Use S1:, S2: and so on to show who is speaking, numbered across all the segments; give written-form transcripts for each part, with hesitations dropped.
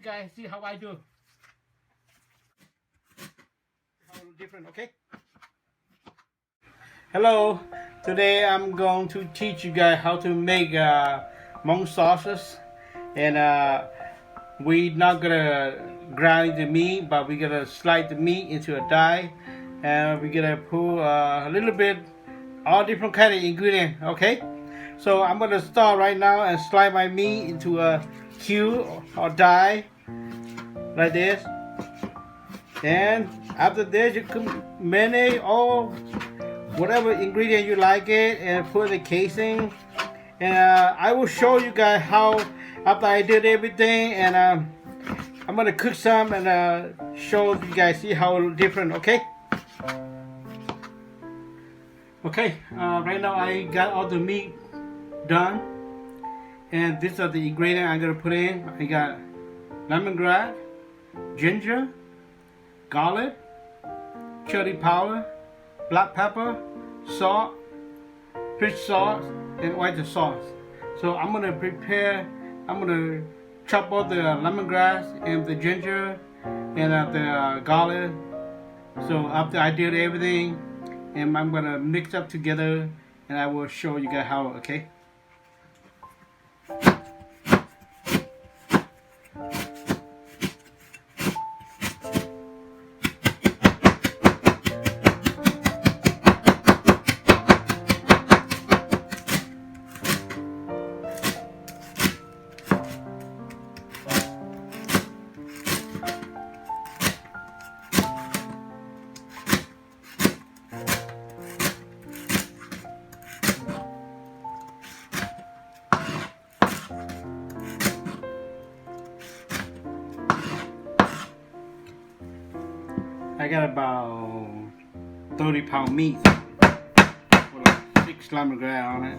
S1: guys see how I do. How different, okay? Hello. Today I'm going to teach you guys how to make Hmong sauces, and we're not gonna grind the meat, but we're gonna slide the meat into a die, and we're gonna put a little bit all different kind of ingredient. Okay, so I'm gonna start right now and slide my meat into a cube or die like this, and after this you can marinate all whatever ingredient you like it and put the casing, and I will show you guys how after I did everything, and I'm gonna cook some and show you guys see how different. Okay, right now I got all the meat done, and these are the ingredients I'm gonna put in. I got lemongrass, ginger, garlic, chili powder, black pepper, salt, fish sauce, and oyster sauce. So I'm gonna chop all the lemongrass and the ginger and the garlic. So after I did everything, and I'm gonna mix up together, and I will show you guys how. Okay. I got about 30-pound meat with like 6 lemongrass on it.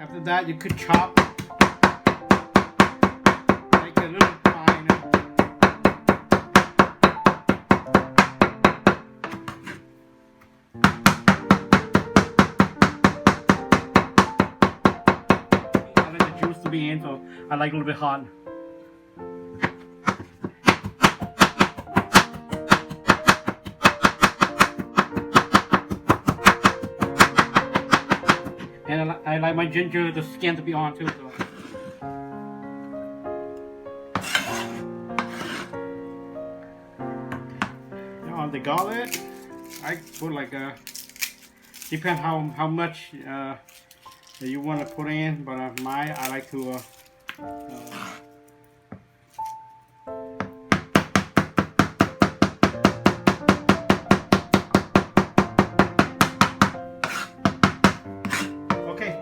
S1: After that, you could chop, make it a little finer. I like the juice to be in, so I like a little bit hot. And I like my ginger, the skin to be on too. So. Now on the garlic, I put like depends how much you want to put in, but I like to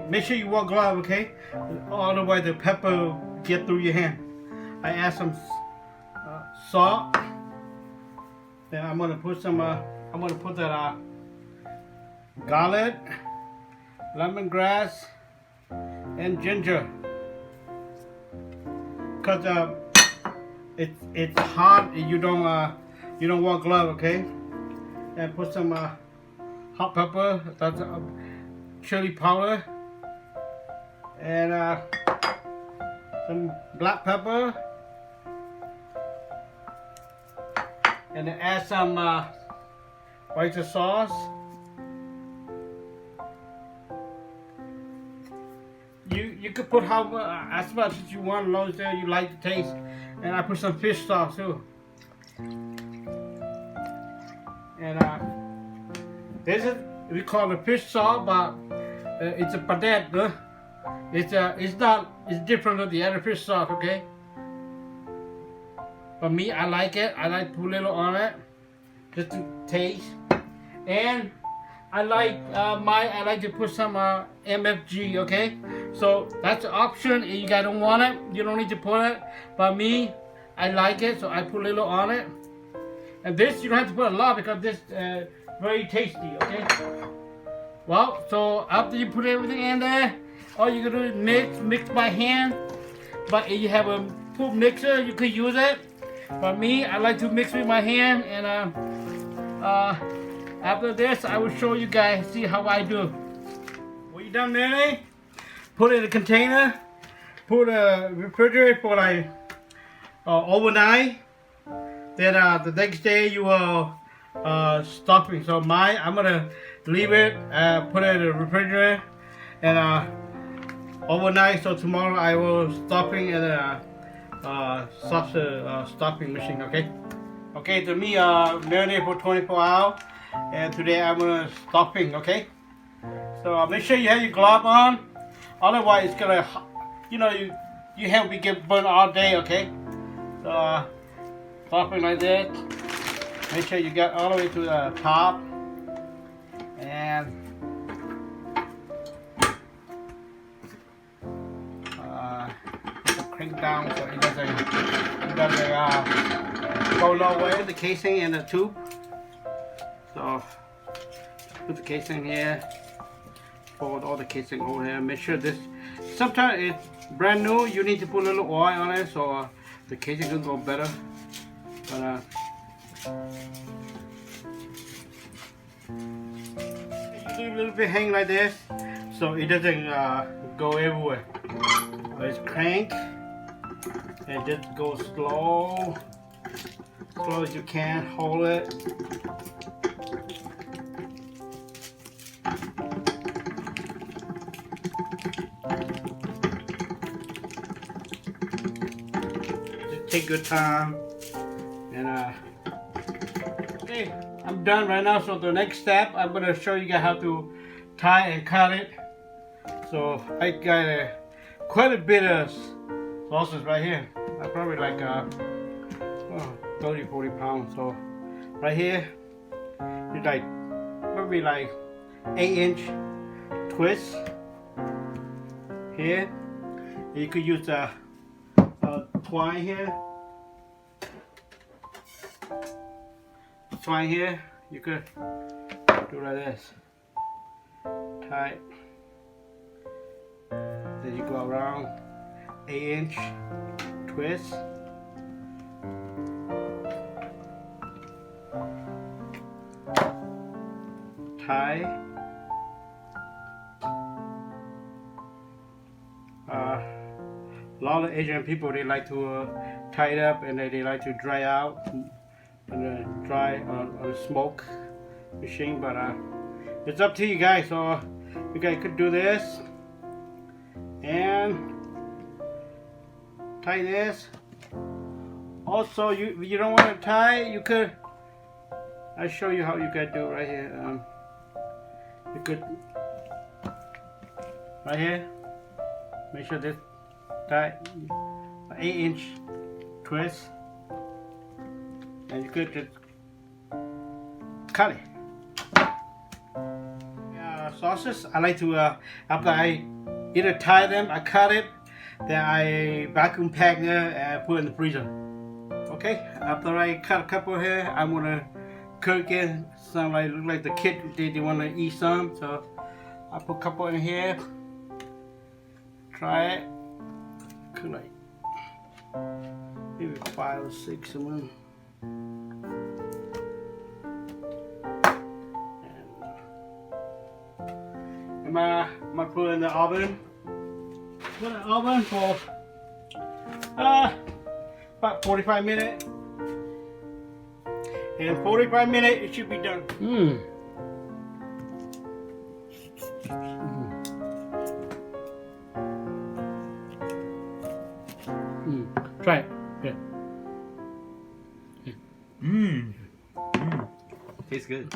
S1: make sure you wear gloves, okay? Otherwise the pepper get through your hand. I add some salt. Then I'm gonna put some. I'm gonna put that garlic, lemongrass, and ginger. Cause it's hot. And you don't wear gloves, okay? And put some hot pepper. That's chili powder. And some black pepper, and then add some oyster sauce. You could put as much as you want, as long as you like the taste. And I put some fish sauce too. And this is we call it fish sauce, but it's a padet. It's different than the other fish sauce, okay? For me, I like it. I like to put a little on it, just to taste. And I like to put some MFG, okay? So that's an option. If you guys don't want it, you don't need to put it. But me, I like it, so I put a little on it. And this, you don't have to put a lot because this very tasty, okay? Well, so after you put everything in there, all you gonna do is mix by hand. But if you have a food mixer, you could use it. But me, I like to mix with my hand, and after this, I will show you guys, see how I do. When you're done marinating, put it in a container, put a refrigerator for like overnight. Then the next day you will stuffing. So I'm gonna leave it, put it in the refrigerator, and overnight. So tomorrow I will stuffing and sausage stuffing machine. Okay. Okay. To me, marinate for 24 hours, and today I'm gonna stuffing. Okay. So make sure you have your glove on. Otherwise, it's gonna, you have to get burnt all day. Okay. So stuffing like that. Make sure you get all the way to the top, and crank down so it doesn't go low way. The casing and the tube. So put the casing here. Fold all the casing over here. Make sure this. Sometimes it's brand new. You need to put a little oil on it so the casing will go better. But you leave a little bit hang like this so it doesn't go everywhere. Let's crank and just go slow as you can. Hold it. Just take your time. And okay, I'm done right now. So the next step, I'm gonna show you guys how to tie and cut it. So I got quite a bit of sausage right here. I probably like 30-40 pounds. So right here, it's like probably like 8-inch twist here. You could use a twine here. Twine here, you could do like this. Tie it. Then you go around 8-inch twist. Tie. A lot of Asian people, they like to tie it up and they like to dry out and dry on a smoke machine. But it's up to you guys. So you guys could do this and tie this. Also, you don't want to tie, you could. I'll show you how you guys do right here. You could right here. Make sure this tie 8-inch twist, and you could just cut it. Sauces, I like to after I either tie them, I cut it, then I vacuum pack it and put it in the freezer. Okay, after I cut a couple here, I'm gonna cook it. Some look like the kid they want to eat some, so I put a couple in here. Try it. Cook like maybe 5 or 6 of them. And I'm gonna put it in the oven. Put it in the oven for about 45 minutes. In 45 minutes, it should be done. Try it. Yeah. Tastes good.